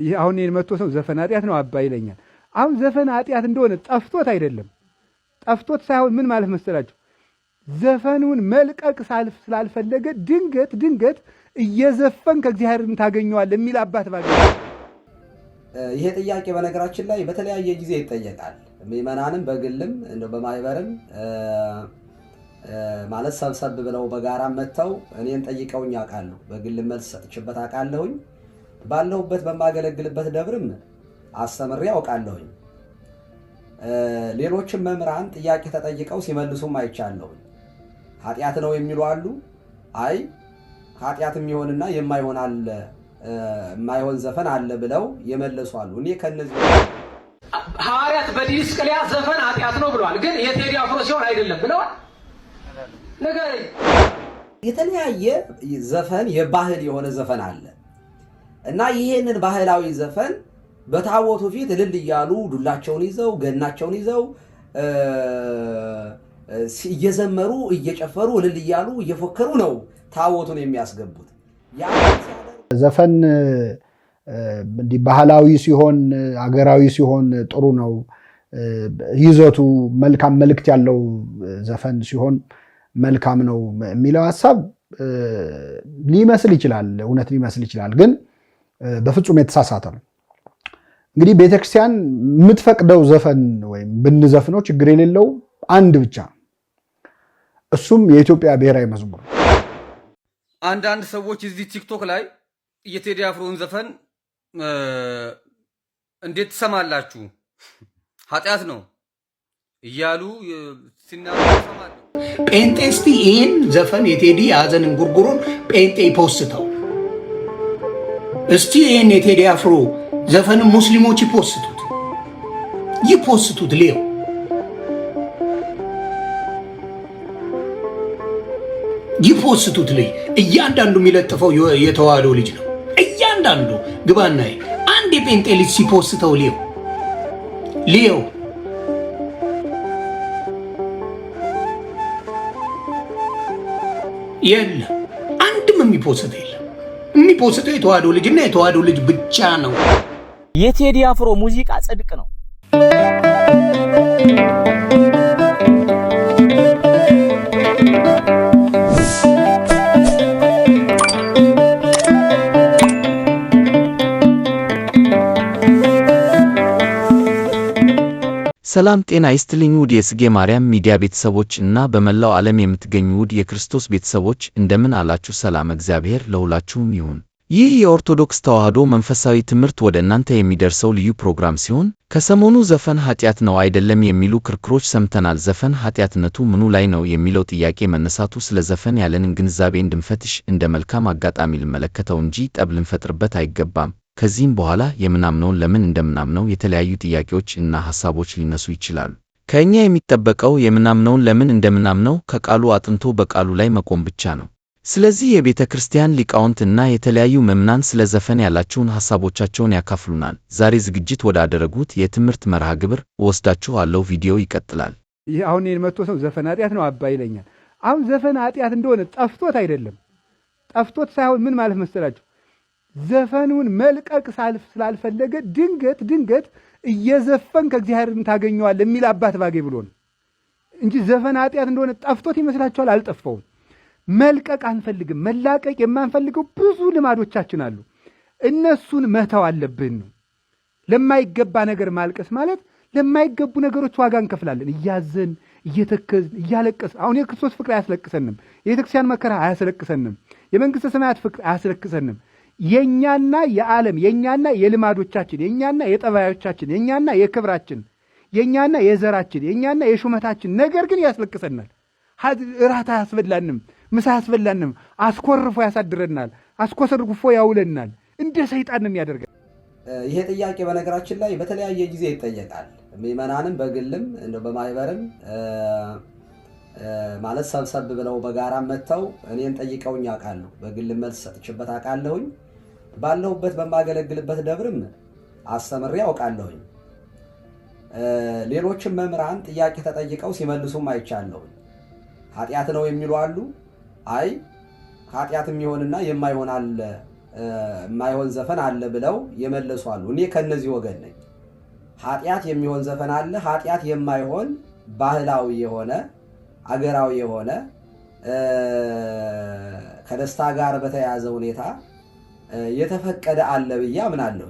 ይሄ አሁን የመጥቶ ሰው ዘፈን ኃጢአት ነው አባ ይለኛል። አሁን ዘፈን ኃጢአት እንደሆነ ጠፍቶት አይደለም። ጠፍቶት ሳይሆን ምን ማለት መሰላችሁ? ዘፈኑን መልቀቅ ስላልፈለገ ድንገት እየዘፈን ከእግዚአብሔርን ታገኘዋለህ የሚል አባት ባገኘ። ይሄ ጥያቄ በነገራችን ላይ በተለያየ ጊዜ ይጠየቃል። ምዕመናንም በግልም እንደው በማይበርም ማለት ሰብሰብ ብለው በጋራ መተው እኔን ጠይቀውኝ ያውቃሉ። በግልም መልስ ሰጥቼበት አውቃለሁኝ። ባለሁበት በማገለግልበት ደብርም አስተምሬ አውቃለሁኝ። ሌሎችም መምህራን ጥያቄ ተጠይቀው ሲመልሱም አይቻለሁኝ። ኃጢአት ነው የሚሉ አሉ። አይ ኃጢአትም ይሆንና የማይሆን አለ የማይሆን ዘፈን አለ ብለው የመለሱ አሉ። እኔ ከነዚህ ሐዋርያት በዲስቅልያ ዘፈን ኃጢአት ነው ብለዋል። ግን የቴዲ አፍሮ ሲሆን አይደለም ብለዋል። ነገር የተለያየ ዘፈን የባህል የሆነ ዘፈን አለ እና ይሄንን ባህላዊ ዘፈን በታቦቱ ፊት እልል እያሉ ዱላቸውን ይዘው ገናቸውን ይዘው እየዘመሩ እየጨፈሩ እልል እያሉ እየፎከሩ ነው ታቦቱን የሚያስገቡት። ዘፈን እንዲህ ባህላዊ ሲሆን አገራዊ ሲሆን ጥሩ ነው። ይዘቱ መልካም መልእክት ያለው ዘፈን ሲሆን መልካም ነው የሚለው ሐሳብ ሊመስል ይችላል፣ እውነት ሊመስል ይችላል፣ ግን በፍጹም የተሳሳተ ነው። እንግዲህ ቤተክርስቲያን የምትፈቅደው ዘፈን ወይም ብንዘፍነው ችግር የሌለው አንድ ብቻ፣ እሱም የኢትዮጵያ ብሔራዊ መዝሙር። አንዳንድ ሰዎች እዚህ ቲክቶክ ላይ የቴዲ አፍሮን ዘፈን እንዴት ትሰማላችሁ? ኃጢአት ነው እያሉ ሲናገሩ ሰማለሁ። ጴንጤ እስቲ ይህን ዘፈን የቴዲ የሐዘን እንጉርጉሮን ጴንጤ ይፖስተው እስቲ። ይህን የቴዲ አፍሮ ዘፈን ሙስሊሞች ይፖስቱት ሌው ይፖስቱት ልይ እያንዳንዱ የሚለጥፈው የተዋህዶ ልጅ ነው። እያንዳንዱ ግባና አንድ የጴንጤ ልጅ ሲፖስተው ሌው የለም፣ አንድም የሚፖስት የለም። የሚፖስተው የተዋህዶ ልጅና የተዋህዶ ልጅ ብቻ ነው። የቴዲ አፍሮ ሙዚቃ ጽድቅ ነው። ሰላም ጤና ይስጥልኝ ውድ የጽጌ ማርያም ሚዲያ ቤተሰቦች እና በመላው ዓለም የምትገኙ ውድ የክርስቶስ ቤተሰቦች እንደምን አላችሁ? ሰላም እግዚአብሔር ለሁላችሁም ይሁን። ይህ የኦርቶዶክስ ተዋህዶ መንፈሳዊ ትምህርት ወደ እናንተ የሚደርሰው ልዩ ፕሮግራም ሲሆን ከሰሞኑ ዘፈን ኃጢአት ነው አይደለም የሚሉ ክርክሮች ሰምተናል። ዘፈን ኃጢአትነቱ ምኑ ላይ ነው የሚለው ጥያቄ መነሳቱ ስለ ዘፈን ያለንን ግንዛቤ እንድንፈትሽ እንደ መልካም አጋጣሚ ልመለከተው እንጂ ጠብ ልንፈጥርበት አይገባም። ከዚህም በኋላ የምናምነውን ለምን እንደምናምነው የተለያዩ ጥያቄዎች እና ሐሳቦች ሊነሱ ይችላሉ። ከእኛ የሚጠበቀው የምናምነውን ለምን እንደምናምነው ከቃሉ አጥንቶ በቃሉ ላይ መቆም ብቻ ነው። ስለዚህ የቤተ ክርስቲያን ሊቃውንት እና የተለያዩ መምናን ስለ ዘፈን ያላቸውን ሐሳቦቻቸውን ያካፍሉናል። ዛሬ ዝግጅት ወዳደረጉት የትምህርት መርሃ ግብር ወስዳችኋለሁ። ቪዲዮ ይቀጥላል። ይሄ አሁን የመጥቶ ሰው ዘፈን ኃጢአት ነው አባ ይለኛል። አሁን ዘፈን ኃጢአት እንደሆነ ጠፍቶት አይደለም። ጠፍቶት ሳይሆን ምን ማለት መሰላችሁ? ዘፈኑን መልቀቅ ስላልፈለገ ድንገት እየዘፈን ከእግዚአብሔርን ታገኘዋለህ የሚል አባት ባገኝ ብሎ ነው እንጂ ዘፈን ኃጢአት እንደሆነ ጠፍቶት ይመስላችኋል? አልጠፋውም። መልቀቅ አንፈልግም። መላቀቅ የማንፈልገው ብዙ ልማዶቻችን አሉ። እነሱን መተው አለብን ነው። ለማይገባ ነገር ማልቀስ ማለት ለማይገቡ ነገሮች ዋጋ እንከፍላለን። እያዘን እየተከዝን እያለቀስን። አሁን የክርስቶስ ፍቅር አያስለቅሰንም። የቤተክርስቲያን መከራ አያስለቅሰንም። የመንግሥተ ሰማያት ፍቅር አያስለቅሰንም። የኛና የዓለም የኛና የልማዶቻችን የኛና የጠባዮቻችን የኛና የክብራችን የኛና የዘራችን የኛና የሹመታችን ነገር ግን ያስለቅሰናል። እራት አያስበላንም፣ ምሳ አያስበላንም፣ አስኮርፎ ያሳድረናል፣ አስኮሰርፎ ያውለናል። እንደ ሰይጣን ነው የሚያደርገን። ይሄ ጥያቄ በነገራችን ላይ በተለያየ ጊዜ ይጠየቃል። ምዕመናንም በግልም እንደው በማይበርም ማለት ሰብሰብ ብለው በጋራ መተው እኔን ጠይቀውኝ ያውቃሉ። በግልም መልስ ሰጥቼበት አውቃለሁኝ። ባለሁበት በማገለግልበት ደብርም አስተምሬ አውቃለሁኝ። ሌሎችም መምህራን ጥያቄ ተጠይቀው ሲመልሱም አይቻለሁኝ። ኃጢአት ነው የሚሉ አሉ። አይ ኃጢአትም ይሆንና የማይሆን አለ የማይሆን ዘፈን አለ ብለው የመለሱ አሉ። እኔ ከነዚህ ወገን ነኝ። ኃጢአት የሚሆን ዘፈን አለ፣ ኃጢአት የማይሆን ባህላዊ የሆነ አገራዊ የሆነ ከደስታ ጋር በተያያዘ ሁኔታ የተፈቀደ አለ ብዬ አምናለሁ።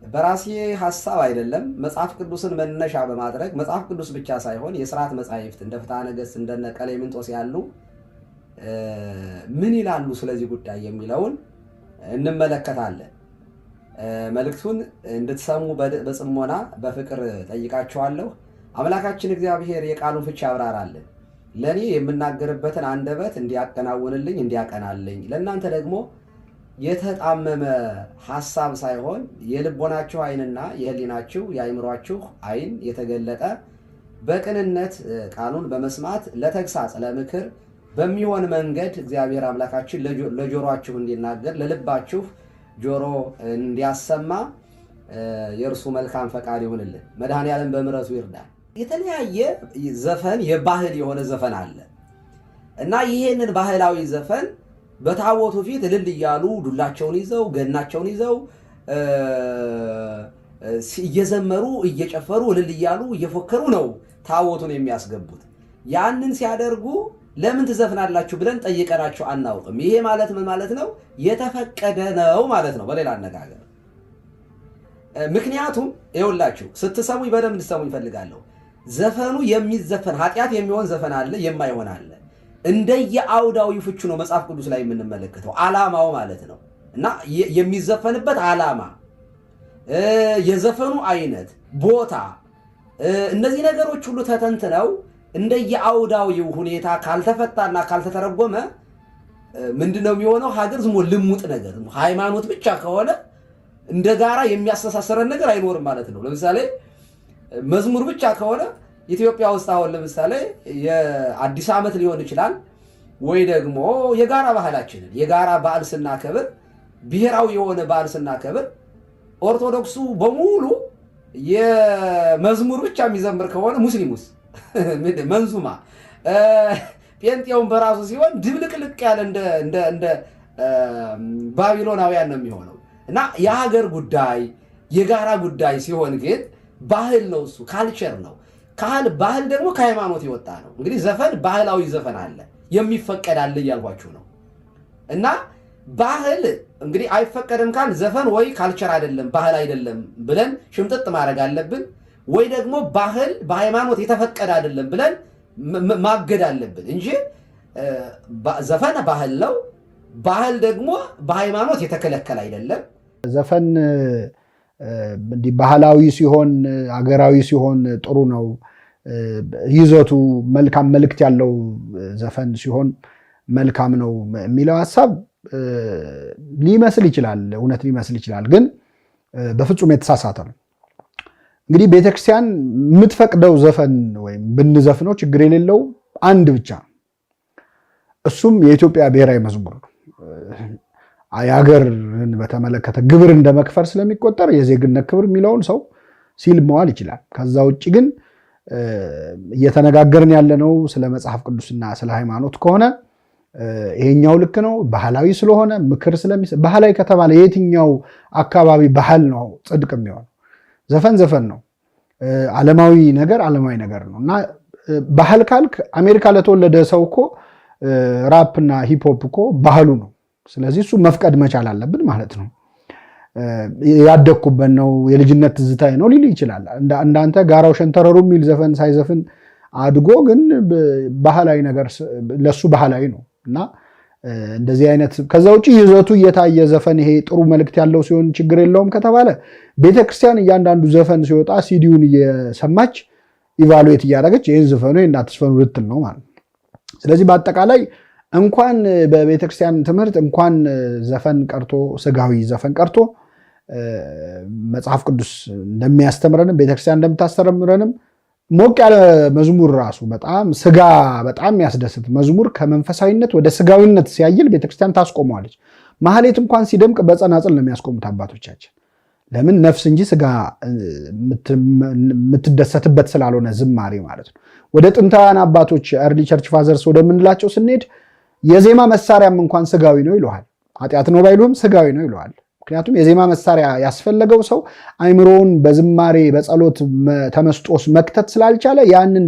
በራሴ ሐሳብ አይደለም፣ መጽሐፍ ቅዱስን መነሻ በማድረግ መጽሐፍ ቅዱስ ብቻ ሳይሆን የሥርዓት መጻሕፍት እንደ ፍትሐ ነገሥት እንደነ ቀሌምንጦስ ያሉ ምን ይላሉ ስለዚህ ጉዳይ የሚለውን እንመለከታለን። መልእክቱን እንድትሰሙ በጽሞና በፍቅር ጠይቃችኋለሁ። አምላካችን እግዚአብሔር የቃሉን ፍቺ ያብራራልን፣ ለእኔ የምናገርበትን አንደበት እንዲያከናውንልኝ እንዲያቀናልኝ፣ ለእናንተ ደግሞ የተጣመመ ሐሳብ ሳይሆን የልቦናችሁ ዓይንና የህሊናችሁ የአእምሯችሁ ዓይን የተገለጠ በቅንነት ቃሉን በመስማት ለተግሳጽ ለምክር በሚሆን መንገድ እግዚአብሔር አምላካችን ለጆሮአችሁ እንዲናገር ለልባችሁ ጆሮ እንዲያሰማ የእርሱ መልካም ፈቃድ ይሁንልን። መድኃኔዓለም በምሕረቱ ይርዳል። የተለያየ ዘፈን የባህል የሆነ ዘፈን አለ እና ይሄንን ባህላዊ ዘፈን በታቦቱ ፊት እልል እያሉ ዱላቸውን ይዘው ገናቸውን ይዘው እየዘመሩ እየጨፈሩ እልል እያሉ እየፎከሩ ነው ታቦቱን የሚያስገቡት። ያንን ሲያደርጉ ለምን ትዘፍናላችሁ ብለን ጠይቀናቸው አናውቅም። ይሄ ማለት ምን ማለት ነው? የተፈቀደ ነው ማለት ነው በሌላ አነጋገር። ምክንያቱም ይኸውላችሁ ስትሰሙኝ በደንብ እንድትሰሙኝ እፈልጋለሁ። ዘፈኑ የሚዘፈን ኃጢአት የሚሆን ዘፈን አለ፣ የማይሆን አለ። እንደየአውዳዊ ፍቹ ነው መጽሐፍ ቅዱስ ላይ የምንመለከተው ዓላማው ማለት ነው። እና የሚዘፈንበት ዓላማ፣ የዘፈኑ አይነት፣ ቦታ፣ እነዚህ ነገሮች ሁሉ ተተንትነው እንደየአውዳዊው ሁኔታ ካልተፈታና ካልተተረጎመ ምንድነው የሚሆነው? ሀገር ዝም ብሎ ልሙጥ ነገር ሃይማኖት ብቻ ከሆነ እንደ ጋራ የሚያስተሳሰረን ነገር አይኖርም ማለት ነው። ለምሳሌ መዝሙር ብቻ ከሆነ ኢትዮጵያ ውስጥ አሁን ለምሳሌ የአዲስ ዓመት ሊሆን ይችላል ወይ ደግሞ የጋራ ባህላችንን የጋራ በዓል ስናከብር ብሔራዊ የሆነ በዓል ስናከብር ኦርቶዶክሱ በሙሉ የመዝሙር ብቻ የሚዘምር ከሆነ ሙስሊሙስ መንዙማ ጴንጤውን በራሱ ሲሆን ድብልቅልቅ ያለ እንደ ባቢሎናውያን ነው የሚሆነው። እና የሀገር ጉዳይ የጋራ ጉዳይ ሲሆን ግን ባህል ነው፣ እሱ ካልቸር ነው። ባህል ደግሞ ከሃይማኖት የወጣ ነው። እንግዲህ ዘፈን ባህላዊ ዘፈን አለ፣ የሚፈቀድ አለ እያልኳችሁ ነው። እና ባህል እንግዲህ አይፈቀድም ካል ዘፈን ወይ ካልቸር አይደለም ባህል አይደለም ብለን ሽምጥጥ ማድረግ አለብን፣ ወይ ደግሞ ባህል በሃይማኖት የተፈቀደ አይደለም ብለን ማገድ አለብን እንጂ ዘፈን ባህል ነው፣ ባህል ደግሞ በሃይማኖት የተከለከለ አይደለም። ዘፈን እንዲህ ባህላዊ ሲሆን አገራዊ ሲሆን ጥሩ ነው። ይዘቱ መልካም መልእክት ያለው ዘፈን ሲሆን መልካም ነው የሚለው ሐሳብ ሊመስል ይችላል፣ እውነት ሊመስል ይችላል፣ ግን በፍጹም የተሳሳተ ነው። እንግዲህ ቤተክርስቲያን የምትፈቅደው ዘፈን ወይም ብንዘፍነው ችግር የሌለው አንድ ብቻ፣ እሱም የኢትዮጵያ ብሔራዊ መዝሙር ነው። የሀገርን በተመለከተ ግብር እንደመክፈር ስለሚቆጠር የዜግነት ክብር የሚለውን ሰው ሲል መዋል ይችላል። ከዛ ውጭ ግን እየተነጋገርን ያለነው ስለ መጽሐፍ ቅዱስና ስለ ሃይማኖት ከሆነ ይሄኛው ልክ ነው። ባህላዊ ስለሆነ ምክር ስለሚሰጥ ባህላዊ ከተባለ የትኛው አካባቢ ባህል ነው ጽድቅ የሚሆነው? ዘፈን ዘፈን ነው። ዓለማዊ ነገር ዓለማዊ ነገር ነው። እና ባህል ካልክ አሜሪካ ለተወለደ ሰው እኮ ራፕና ሂፕሆፕ እኮ ባህሉ ነው። ስለዚህ እሱ መፍቀድ መቻል አለብን ማለት ነው። ያደግኩበት ነው የልጅነት ትዝታዬ ነው ሊል ይችላል። እንዳንተ ጋራው ሸንተረሩ የሚል ዘፈን ሳይዘፍን አድጎ ግን ባህላዊ ነገር ለሱ ባህላዊ ነው። እና እንደዚህ አይነት ከዛ ውጪ ይዘቱ እየታየ ዘፈን ይሄ ጥሩ መልእክት ያለው ሲሆን ችግር የለውም ከተባለ ቤተክርስቲያን እያንዳንዱ ዘፈን ሲወጣ ሲዲውን እየሰማች ኢቫሉዌት እያደረገች ይህን ዘፈኑ እንዳትስፈኑ ልትል ነው ማለት ነው። ስለዚህ በአጠቃላይ እንኳን በቤተክርስቲያን ትምህርት እንኳን ዘፈን ቀርቶ ስጋዊ ዘፈን ቀርቶ መጽሐፍ ቅዱስ እንደሚያስተምረንም ቤተክርስቲያን እንደምታስተምረንም ሞቅ ያለ መዝሙር ራሱ በጣም ስጋ በጣም ያስደስት መዝሙር ከመንፈሳዊነት ወደ ስጋዊነት ሲያይል ቤተክርስቲያን ታስቆመዋለች። ማህሌት እንኳን ሲደምቅ በጸናጽል ነው የሚያስቆሙት አባቶቻችን። ለምን? ነፍስ እንጂ ስጋ የምትደሰትበት ስላልሆነ ዝማሬ ማለት ነው። ወደ ጥንታውያን አባቶች ኤርሊ ቸርች ፋዘርስ ወደምንላቸው ስንሄድ የዜማ መሳሪያም እንኳን ስጋዊ ነው ይለዋል። ኃጢአት ነው ባይሉም ስጋዊ ነው ይለዋል። ምክንያቱም የዜማ መሳሪያ ያስፈለገው ሰው አይምሮውን በዝማሬ በጸሎት ተመስጦስ መክተት ስላልቻለ ያንን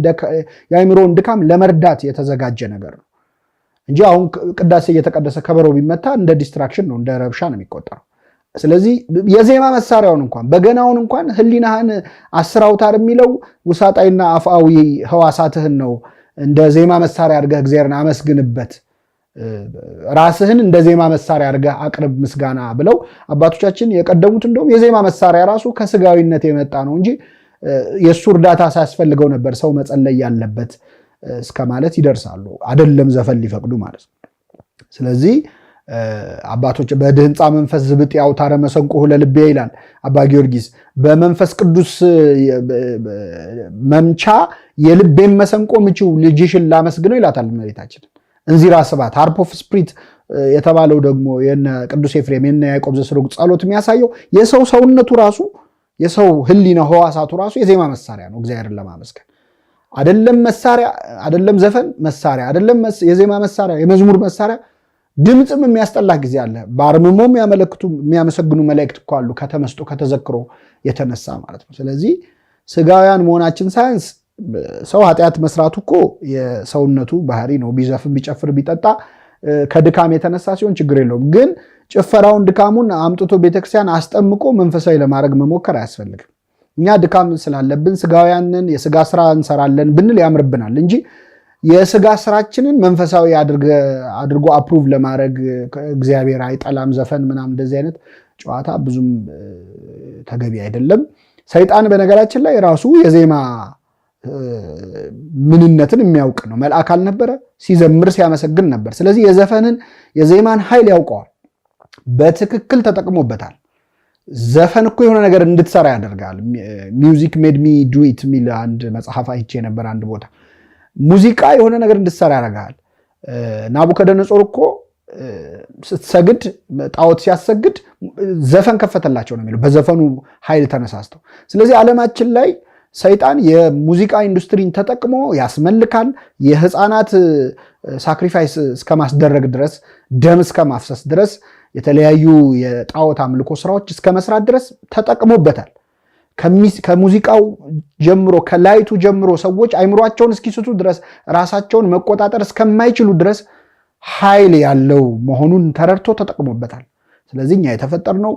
የአይምሮውን ድካም ለመርዳት የተዘጋጀ ነገር ነው እንጂ አሁን ቅዳሴ እየተቀደሰ ከበሮ ቢመታ እንደ ዲስትራክሽን ነው፣ እንደ ረብሻ ነው የሚቆጠረው። ስለዚህ የዜማ መሳሪያውን እንኳን በገናውን እንኳን ህሊናህን 10 አውታር የሚለው ውሳጣዊና አፍአዊ ህዋሳትህን ነው እንደ ዜማ መሳሪያ አድርገህ እግዚአብሔርን አመስግንበት፣ ራስህን እንደ ዜማ መሳሪያ አድርገህ አቅርብ ምስጋና ብለው አባቶቻችን የቀደሙት እንደውም የዜማ መሳሪያ ራሱ ከስጋዊነት የመጣ ነው እንጂ የእሱ እርዳታ ሳያስፈልገው ነበር ሰው መጸለይ ያለበት እስከ ማለት ይደርሳሉ። አይደለም ዘፈን ሊፈቅዱ ማለት ነው። ስለዚህ አባቶች በድህንፃ መንፈስ ዝብጥ ያውታረ መሰንቆ ለልቤ ይላል አባ ጊዮርጊስ። በመንፈስ ቅዱስ መምቻ የልቤን መሰንቆ ምቺው ልጅሽን ላመስግነው ይላታል እመቤታችን። እንዚራ ስባት ሃርፕ ኦፍ ስፕሪት የተባለው ደግሞ የነ ቅዱስ ኤፍሬም የነ ያዕቆብ ዘስሩግ ጸሎት የሚያሳየው የሰው ሰውነቱ ራሱ የሰው ህሊና ህዋሳቱ ራሱ የዜማ መሳሪያ ነው እግዚአብሔርን ለማመስገን። አይደለም መሳሪያ አይደለም ዘፈን መሳሪያ አይደለም የዜማ መሳሪያ የመዝሙር መሳሪያ ድምጽም የሚያስጠላ ጊዜ አለ። በአርምሞም የሚያመሰግኑ መላእክት እኮ አሉ ከተመስጦ ከተዘክሮ የተነሳ ማለት ነው። ስለዚህ ስጋውያን መሆናችን ሳይንስ ሰው ኃጢአት መስራቱ እኮ የሰውነቱ ባህሪ ነው። ቢዘፍን ቢጨፍር ቢጠጣ ከድካም የተነሳ ሲሆን ችግር የለውም። ግን ጭፈራውን ድካሙን አምጥቶ ቤተክርስቲያን አስጠምቆ መንፈሳዊ ለማድረግ መሞከር አያስፈልግም። እኛ ድካም ስላለብን ስጋውያንን የስጋ ስራ እንሰራለን ብንል ያምርብናል እንጂ የስጋ ስራችንን መንፈሳዊ አድርጎ አፕሩቭ ለማድረግ እግዚአብሔር አይጠላም። ዘፈን ምናምን እንደዚህ አይነት ጨዋታ ብዙም ተገቢ አይደለም። ሰይጣን በነገራችን ላይ ራሱ የዜማ ምንነትን የሚያውቅ ነው። መልአክ አልነበረ? ሲዘምር ሲያመሰግን ነበር። ስለዚህ የዜማን ኃይል ያውቀዋል፣ በትክክል ተጠቅሞበታል። ዘፈን እኮ የሆነ ነገር እንድትሰራ ያደርጋል። ሚውዚክ ሜድ ሚ ዱ ኢት የሚል አንድ መጽሐፍ አይቼ ነበር አንድ ቦታ። ሙዚቃ የሆነ ነገር እንድትሰራ ያደርጋል። ናቡከደነጾር እኮ ስትሰግድ ጣዖት ሲያሰግድ ዘፈን ከፈተላቸው ነው የሚለው፣ በዘፈኑ ኃይል ተነሳስተው። ስለዚህ ዓለማችን ላይ ሰይጣን የሙዚቃ ኢንዱስትሪን ተጠቅሞ ያስመልካል። የህፃናት ሳክሪፋይስ እስከ ማስደረግ ድረስ፣ ደም እስከ ማፍሰስ ድረስ፣ የተለያዩ የጣዖት አምልኮ ስራዎች እስከ መስራት ድረስ ተጠቅሞበታል። ከሙዚቃው ጀምሮ ከላይቱ ጀምሮ ሰዎች አይምሯቸውን እስኪስቱ ድረስ ራሳቸውን መቆጣጠር እስከማይችሉ ድረስ ኃይል ያለው መሆኑን ተረድቶ ተጠቅሞበታል። ስለዚህ እኛ የተፈጠርነው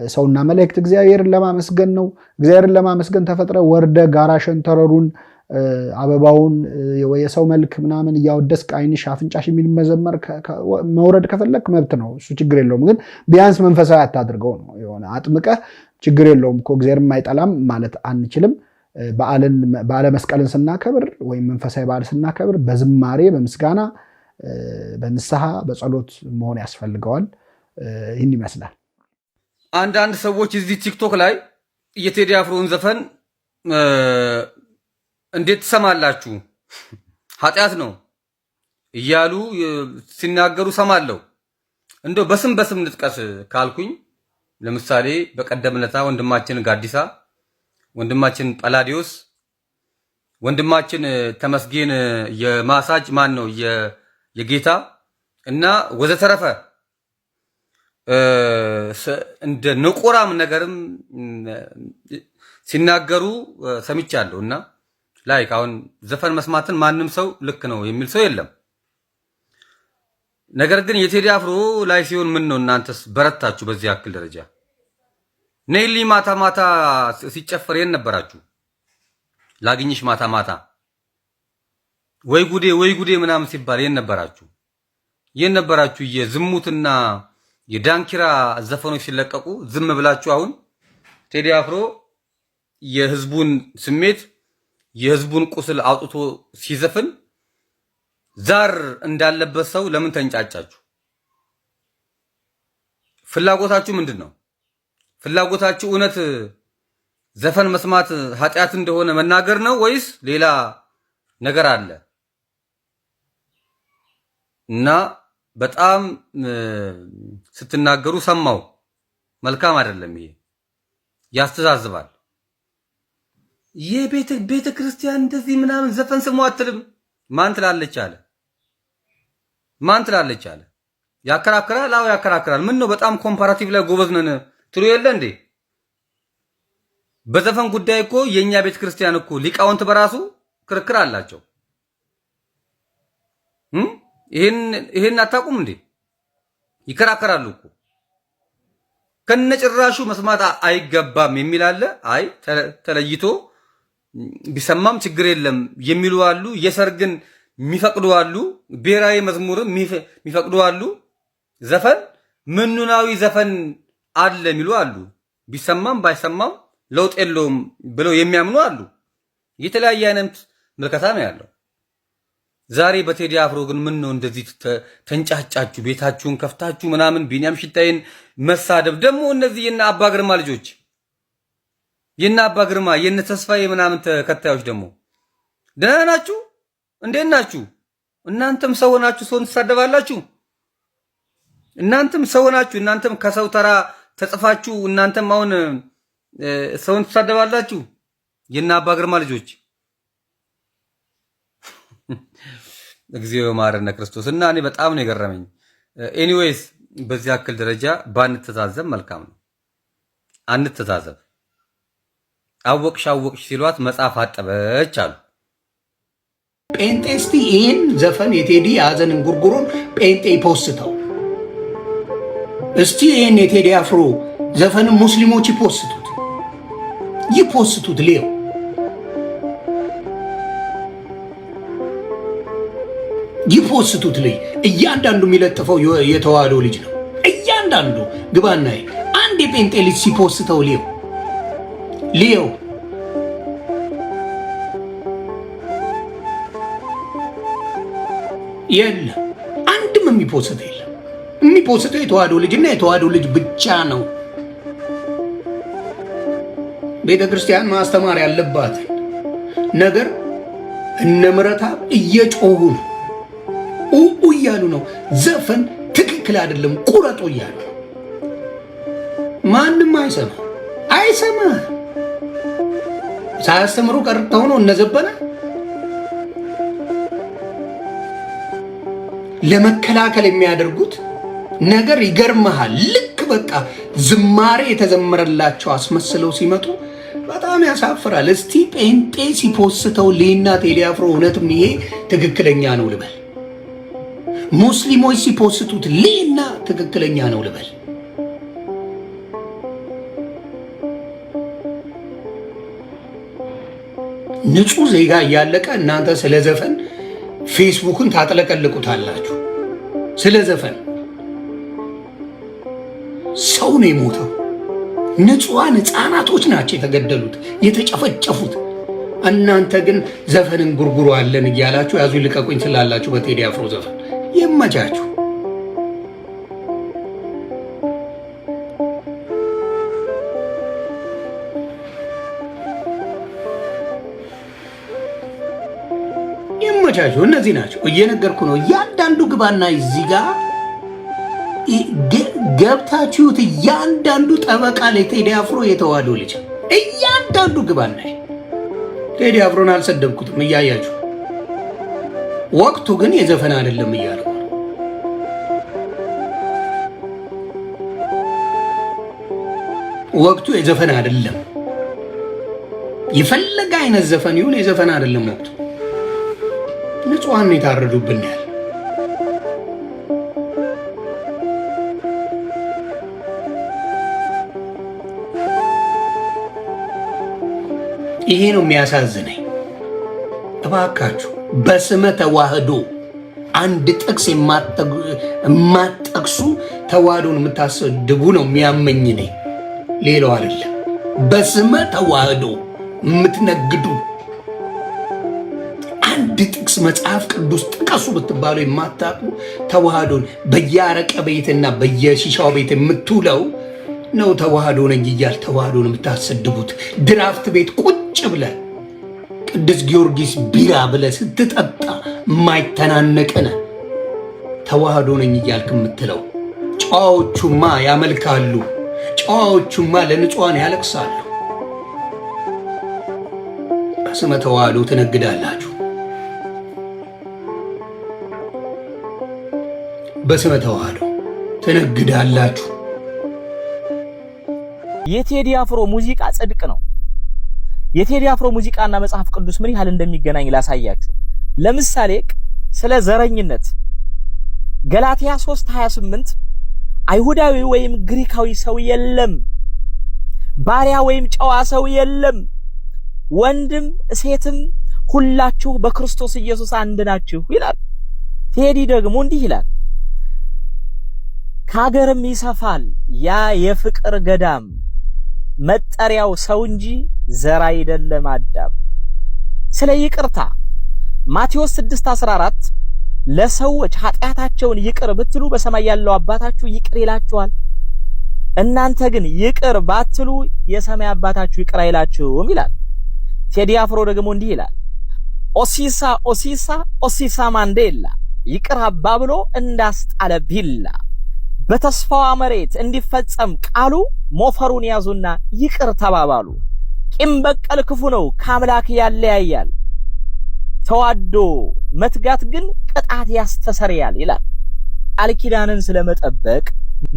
ሰውና መላእክት እግዚአብሔርን ለማመስገን ነው። እግዚአብሔርን ለማመስገን ተፈጥረ ወርደ ጋራ ሸንተረሩን አበባውን የሰው መልክ ምናምን እያወደስክ ዓይንሽ አፍንጫሽ የሚል መዘመር መውረድ ከፈለክ መብት ነው፣ እሱ ችግር የለውም። ግን ቢያንስ መንፈሳዊ አታድርገው ነው። የሆነ አጥምቀህ ችግር የለውም እኮ እግዚአብሔርን አይጠላም ማለት አንችልም። በዓለ መስቀልን ስናከብር ወይም መንፈሳዊ በዓል ስናከብር በዝማሬ በምስጋና በንስሐ በጸሎት መሆን ያስፈልገዋል። ይህን ይመስላል። አንዳንድ ሰዎች እዚህ ቲክቶክ ላይ የቴዲ አፍሮን ዘፈን እንዴት ትሰማላችሁ? ኃጢአት ነው እያሉ ሲናገሩ ሰማለሁ። እንደው በስም ንጥቀስ ካልኩኝ ለምሳሌ በቀደምነታ ወንድማችን ጋዲሳ፣ ወንድማችን ጳላዲዮስ፣ ወንድማችን ተመስገን የማሳጅ ማን ነው የጌታ እና ወዘተረፈ እንደ ነቆራም ነገርም ሲናገሩ ሰምቻለሁ። እና ላይክ አሁን ዘፈን መስማትን ማንም ሰው ልክ ነው የሚል ሰው የለም። ነገር ግን የቴዲ አፍሮ ላይ ሲሆን ምን ነው እናንተስ በረታችሁ በዚህ ያክል ደረጃ? ነይሊ ማታ ማታ ሲጨፈር የት ነበራችሁ? ላግኝሽ ማታ ማታ ወይ ጉዴ ምናምን ሲባል የት ነበራችሁ? የት ነበራችሁ? የዝሙትና የዳንኪራ ዘፈኖች ሲለቀቁ ዝም ብላችሁ። አሁን ቴዲ አፍሮ የህዝቡን ስሜት የህዝቡን ቁስል አውጥቶ ሲዘፍን ዛር እንዳለበት ሰው ለምን ተንጫጫችሁ? ፍላጎታችሁ ምንድን ነው? ፍላጎታችሁ እውነት ዘፈን መስማት ኃጢአት እንደሆነ መናገር ነው ወይስ ሌላ ነገር አለ? እና በጣም ስትናገሩ ሰማው። መልካም አይደለም። ይሄ ያስተዛዝባል። የቤተ ክርስቲያን እንደዚህ ምናምን ዘፈን ስሙ አትልም። ማን ትላለች አለ? ያከራክራል። አዎ ያከራክራል። ምን ነው በጣም ኮምፓራቲቭ ላይ ጎበዝ ነን ትሉ የለ እንዴ? በዘፈን ጉዳይ እኮ የኛ ቤተ ክርስቲያን እኮ ሊቃውንት በራሱ ክርክር አላቸው። ይሄን አታውቁም እንዴ? ይከራከራሉ እኮ ከነጭራሹ መስማት አይገባም የሚል አለ። አይ ተለይቶ ቢሰማም ችግር የለም የሚሉ አሉ። የሰርግን የሚፈቅዱ አሉ። ብሔራዊ መዝሙርም የሚፈቅዱ አሉ። ዘፈን ምኑናዊ ዘፈን አለ የሚሉ አሉ። ቢሰማም ባይሰማም ለውጥ የለውም ብለው የሚያምኑ አሉ። የተለያየ አይነት ምልከታ ነው ያለው። ዛሬ በቴዲ አፍሮ ግን ምን ነው እንደዚህ ተንጫጫችሁ? ቤታችሁን ከፍታችሁ ምናምን ቢኒያም ሽታዬን መሳደብ ደግሞ እነዚህ የነ አባ ግርማ ልጆች የነ አባ ግርማ የነ ተስፋዬ ምናምን ተከታዮች ደግሞ ደህና ናችሁ? እንዴት ናችሁ? እናንተም ሰው ናችሁ፣ ሰውን ትሳደባላችሁ። እናንተም ሰው ናችሁ፣ እናንተም ከሰው ተራ ተጽፋችሁ እናንተም አሁን ሰውን ትሳደባላችሁ። የነ አባ ግርማ ልጆች እግዚኦ ማረነ ክርስቶስ። እና እኔ በጣም ነው የገረመኝ። ኤኒዌይስ በዚህ አክል ደረጃ ባንተዛዘብ መልካም ነው። አንተዛዘብ። አወቅሽ ሲሏት መጽሐፍ አጠበች አሉ። ጴንጤ እስቲ ይህን ዘፈን የቴዲ የሀዘን እንጉርጉሮን ጴንጤ ይፖስተው እስቲ። ይህን የቴዲ አፍሮ ዘፈን ሙስሊሞች ይፖስቱት ሌው ይፖስቱት ላይ እያንዳንዱ የሚለጥፈው የተዋህዶ ልጅ ነው። እያንዳንዱ ግባና አንድ የጴንጤ ልጅ ሲፖስተው ሊየው የለም። አንድም የሚፖስት የለም። የሚፖስተው የተዋህዶ ልጅና የተዋህዶ ልጅ ብቻ ነው። ቤተ ክርስቲያን ማስተማር ያለባት ነገር እነ ምረታብ እየጮሁ ነው እያሉ ነው። ዘፈን ትክክል አይደለም ቁረጡ እያሉ ነው። ማንም አይሰማ ሳያስተምሩ ቀርተው ነው እነዘበነ ለመከላከል የሚያደርጉት ነገር ይገርመሃል። ልክ በቃ ዝማሬ የተዘመረላቸው አስመስለው ሲመጡ በጣም ያሳፍራል። እስቲ ጴንጤ ሲፖስተው ሌና ቴዲ አፍሮ እውነትም ይሄ ትክክለኛ ነው ልበል? ሙስሊሞች ሲፖስቱት ሌና ትክክለኛ ነው ልበል? ንጹህ ዜጋ እያለቀ እናንተ ስለ ዘፈን ፌስቡክን ታጥለቀልቁታላችሁ። ስለ ዘፈን ሰው ነው የሞተው። ንጹሃን ሕፃናቶች ናቸው የተገደሉት የተጨፈጨፉት። እናንተ ግን ዘፈንን ጉርጉሮ አለን እያላችሁ ያዙ ልቀቁኝ ስላላችሁ በቴዲ አፍሮ ዘፈን ይመቻችሁ። ይመቻችሁ። እነዚህ ናቸው እየነገርኩ ነው። እያንዳንዱ ግባና እዚህ ጋር ገብታችሁት እያንዳንዱ ጠበቃ ለቴዲ አፍሮ የተዋህዶ ልጅ እያንዳንዱ ግባና ቴዲ አፍሮን አልሰደብኩትም እያያችሁ፣ ወቅቱ ግን የዘፈን አይደለም እያልኩ ወቅቱ የዘፈን አይደለም። የፈለገ አይነት ዘፈን ይሁን የዘፈን አይደለም ወቅቱ። ንጹሃን የታረዱብን ያለ ይሄ ነው የሚያሳዝነኝ። እባካችሁ በስመ ተዋህዶ አንድ ጥቅስ የማትጠቅሱ ተዋህዶን የምታሰድቡ ነው የሚያመኝ ነኝ፣ ሌላው አይደለም። በስመ ተዋህዶ የምትነግዱ አንድ ጥቅስ መጽሐፍ ቅዱስ ጥቀሱ ብትባሉ የማታውቁ ተዋህዶን በየአረቀ ቤትና በየሺሻው ቤት የምትውለው ነው ተዋህዶ ነኝ እያል ተዋህዶን የምታሰድቡት። ድራፍት ቤት ቁጭ ብለ ቅዱስ ጊዮርጊስ ቢራ ብለ ስትጠጣ የማይተናነቀነ ተዋህዶ ነኝ እያልክ የምትለው። ጨዋዎቹማ ያመልካሉ፣ ጨዋዎቹማ ለንጹሃን ያለቅሳሉ። በስመ ተዋህዶ ትነግዳላችሁ። በስመ ተዋህዶ ትነግዳላችሁ። የቴዲ አፍሮ ሙዚቃ ጽድቅ ነው። የቴዲ አፍሮ ሙዚቃና መጽሐፍ ቅዱስ ምን ያህል እንደሚገናኝ ላሳያችሁ። ለምሳሌ ስለ ዘረኝነት ገላትያ 3:28 አይሁዳዊ ወይም ግሪካዊ ሰው የለም፣ ባሪያ ወይም ጨዋ ሰው የለም፣ ወንድም ሴትም ሁላችሁ በክርስቶስ ኢየሱስ አንድ ናችሁ ይላል። ቴዲ ደግሞ እንዲህ ይላል፣ ከሀገርም ይሰፋል ያ የፍቅር ገዳም፣ መጠሪያው ሰው እንጂ ዘር አይደለም አዳም። ስለ ይቅርታ ማቴዎስ 6:14 ለሰዎች ኃጢአታቸውን ይቅር ብትሉ በሰማይ ያለው አባታችሁ ይቅር ይላችኋል፣ እናንተ ግን ይቅር ባትሉ የሰማይ አባታችሁ ይቅር አይላችሁም ይላል። ቴዲ አፍሮ ደግሞ እንዲህ ይላል፣ ኦሲሳ ኦሲሳ ኦሲሳ ማንዴላ ይቅር አባብሎ እንዳስጣለ ቢላ፣ በተስፋዋ መሬት እንዲፈጸም ቃሉ ሞፈሩን ያዙና ይቅር ተባባሉ። ቂም በቀል ክፉ ነው ከአምላክ ያለያያል፣ ተዋዶ መትጋት ግን ቅጣት ያስተሰርያል ይላል። ቃል ኪዳንን ስለመጠበቅ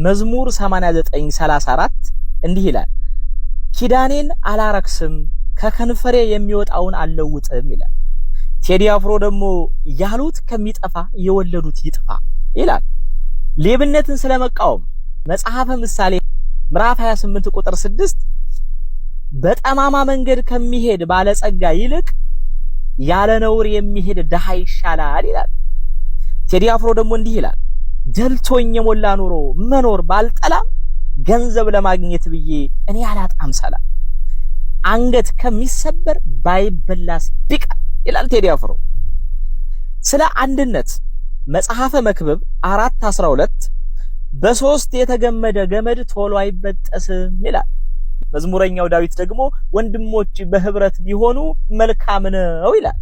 መዝሙር 89:34 እንዲህ ይላል፣ ኪዳኔን አላረክስም ከከንፈሬ የሚወጣውን አልለውጥም ይላል። ቴዲ አፍሮ ደግሞ ያሉት ከሚጠፋ የወለዱት ይጥፋ ይላል። ሌብነትን ስለመቃወም መጽሐፈ ምሳሌ ምዕራፍ 28 ቁጥር 6 በጠማማ መንገድ ከሚሄድ ባለጸጋ ይልቅ ያለ ነውር የሚሄድ ድሃ ይሻላል ይላል። ቴዲ አፍሮ ደግሞ እንዲህ ይላል፣ ደልቶኝ የሞላ ኑሮ መኖር ባልጠላም ገንዘብ ለማግኘት ብዬ እኔ አላጣም ሰላም፣ አንገት ከሚሰበር ባይበላስ ቢቀር ይላል ቴዲ አፍሮ። ስለ አንድነት መጽሐፈ መክብብ 4:12 በሶስት የተገመደ ገመድ ቶሎ አይበጠስም ይላል። መዝሙረኛው ዳዊት ደግሞ ወንድሞች በህብረት ቢሆኑ መልካም ነው ይላል።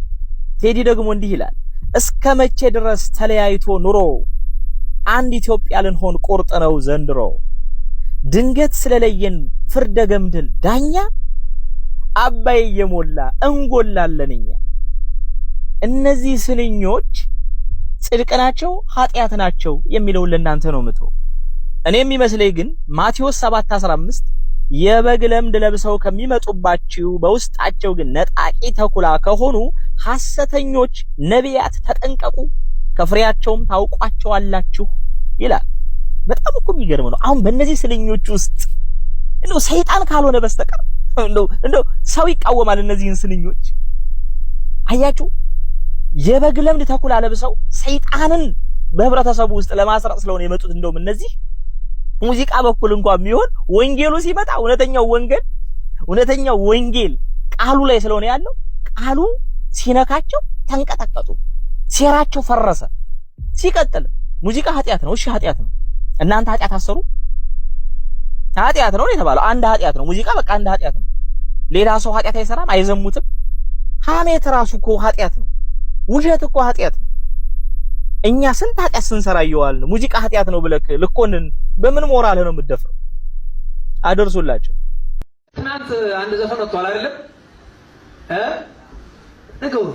ቴዲ ደግሞ እንዲህ ይላል፣ እስከ መቼ ድረስ ተለያይቶ ኑሮ አንድ ኢትዮጵያ ልንሆን ቁርጥ ነው ዘንድሮ፣ ድንገት ስለለየን ፍርደ ገምድል ዳኛ፣ አባይ የሞላ እንጎላለንኛ። እነዚህ ስንኞች ጽድቅ ናቸው ኃጢአት ናቸው የሚለውን ለእናንተ ነው ምቶ። እኔ የሚመስለኝ ግን ማቴዎስ 7:15 የበግ ለምድ ለብሰው ከሚመጡባችሁ በውስጣቸው ግን ነጣቂ ተኩላ ከሆኑ ሐሰተኞች ነቢያት ተጠንቀቁ፣ ከፍሬያቸውም ታውቋቸዋላችሁ ይላል። በጣም እኮ የሚገርም ነው። አሁን በእነዚህ ስንኞች ውስጥ እንደው ሰይጣን ካልሆነ በስተቀር እንደው ሰው ይቃወማል እነዚህን ስንኞች። አያችሁ፣ የበግ ለምድ ተኩላ ለብሰው ሰይጣንን በህብረተሰቡ ውስጥ ለማስረጽ ስለሆነ የመጡት። እንደውም እነዚህ ሙዚቃ በኩል እንኳን ቢሆን ወንጌሉ ሲመጣ እውነተኛው ወንጌል ቃሉ ላይ ስለሆነ ያለው ቃሉ ሲነካቸው ተንቀጠቀጡ፣ ሴራቸው ፈረሰ። ሲቀጥል ሙዚቃ ኃጢአት ነው። እሺ ኃጢአት ነው። እናንተ ኃጢአት አሰሩ? ኃጢአት ነው የተባለው አንድ ኃጢአት ነው። ሙዚቃ በቃ አንድ ኃጢአት ነው። ሌላ ሰው ኃጢአት አይሰራም፣ አይዘሙትም። ሐሜት ራሱ እኮ ኃጢአት ነው። ውሸት እኮ ኃጢአት ነው። እኛ ስንት ኃጢአት ስንሰራ ይዋልን። ሙዚቃ ኃጢአት ነው ብለክ ልኮንን በምን ሞራል ነው የምትደፍረው? አደርሱላችሁ። ትናንት አንድ ዘፈን ወጥቷል አይደለም? ነገሩ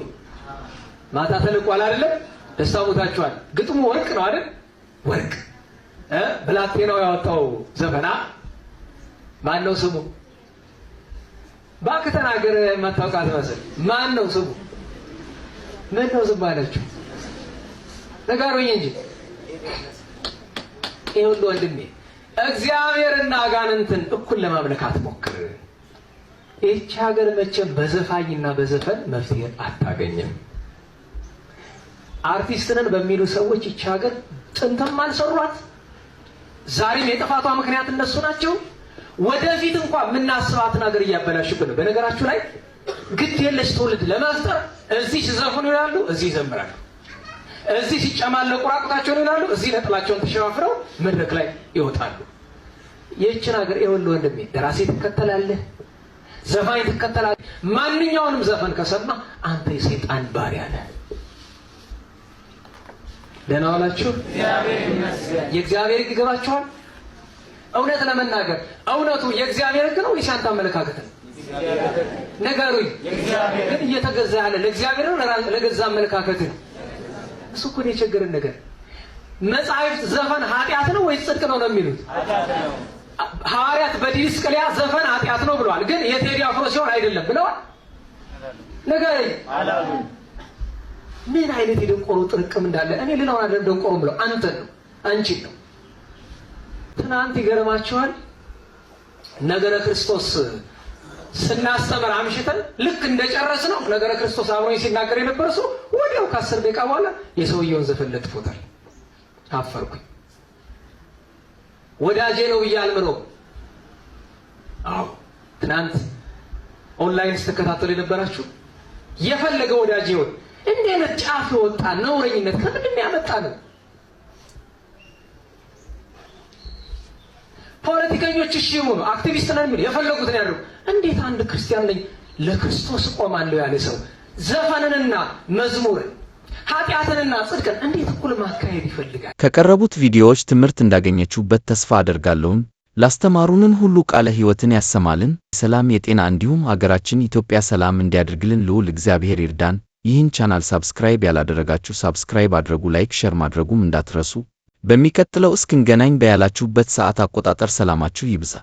ማታ ተልቋል አይደለም? ደስታ ሞታችኋል። ግጥሙ ወርቅ ነው አይደል? ወርቅ ብላቴናው ያወጣው ዘፈና ማን ነው ስሙ? እባክህ ተናገር። የማታውቃት መስል ማን ነው ስሙ? ምን ነው ዝም አለችው? ንገሩኝ እንጂ። ይኸውልህ ወንድሜ፣ እግዚአብሔርና አጋንንትን እኩል ለማምለክ አትሞክር። ይህች ሀገር መቼም በዘፋኝና በዘፈን መፍትሄ አታገኝም። አርቲስትንን በሚሉ ሰዎች ይህች ሀገር ጥንትም አልሰሯት፣ ዛሬም የጥፋቷ ምክንያት እነሱ ናቸው። ወደፊት እንኳን የምናስባት ነገር እያበላሽብን ነው። በነገራችሁ ላይ ግድ የለሽ ትውልድ ለመፍጠር እዚህ ሲዘፍኑ ይላሉ፣ እዚህ ይዘምራሉ። እዚህ ሲጨማለቁ ራቁታቸውን ይላሉ፣ እዚህ ነጥላቸውን ተሸፋፍረው መድረክ ላይ ይወጣሉ። ይህችን ሀገር ይኸውልህ ወንድሜ፣ ደራሲ ትከተላለህ፣ ዘፋኝ ትከተላለህ። ማንኛውንም ዘፈን ከሰማ አንተ የሰይጣን ባሪያ ነህ። ደህና ዋላችሁ። የእግዚአብሔር ሕግ ይገባችኋል? እውነት ለመናገር እውነቱ የእግዚአብሔር ሕግ ነው ወይስ ያንተ አመለካከት ነው? ንገሩኝ። ግን እየተገዛ ያለ ለእግዚአብሔር ነው ለገዛ አመለካከት ነው? እሱ እኮ ነው የቸገረን ነገር። መጻሕፍት ዘፈን ኃጢአት ነው ወይስ ጽድቅ ነው የሚሉት? ሐዋርያት በዲስቅልያ ዘፈን ኃጢአት ነው ብለዋል። ግን የቴዲ አፍሮ ሲሆን አይደለም ብለዋል። ንገረኝ። ምን አይነት የደንቆሮ ጥርቅም እንዳለ እኔ ሌላው አይደለም ደንቆሮ ብለው አንተ ነው አንቺ ነው። ትናንት ይገርማችኋል ነገረ ክርስቶስ ስናስተምር አምሽተን ልክ እንደጨረስ ነው ነገረ ክርስቶስ አብሮኝ ሲናገር የነበረ ሰው ወዲያው ከ10 ደቂቃ በኋላ የሰውየውን ዘፈን ለጥፎታል። አፈርኩኝ። ወዳጄ ነው ብያለሁ። አዎ ትናንት ኦንላይን ስትከታተሉ የነበራችሁ የፈለገ ወዳጄ ይሁን እንዴ ለጫፍ ወጣ ነውረኝነት ከምንድን ያመጣ ነው? ፖለቲከኞች እሺ ይሁኑ አክቲቪስት ነን የሚል የፈለጉትን ያሉ እንዴት አንድ ክርስቲያን ነኝ ለክርስቶስ ቆማለሁ ያለ ሰው ዘፈንንና መዝሙርን ኃጢአትንና ጽድቅን እንዴት እኩል ማካሄድ ይፈልጋል? ከቀረቡት ቪዲዮዎች ትምህርት እንዳገኘችሁበት ተስፋ አደርጋለሁ። ላስተማሩንን ሁሉ ቃለ ሕይወትን ያሰማልን። ሰላም፣ የጤና እንዲሁም ሀገራችን ኢትዮጵያ ሰላም እንዲያደርግልን ልዑል እግዚአብሔር ይርዳን። ይህን ቻናል ሳብስክራይብ ያላደረጋችሁ ሳብስክራይብ አድርጉ፣ ላይክ ሼር ማድረጉም እንዳትረሱ። በሚቀጥለው እስክንገናኝ በያላችሁበት ሰዓት አቆጣጠር ሰላማችሁ ይብዛ።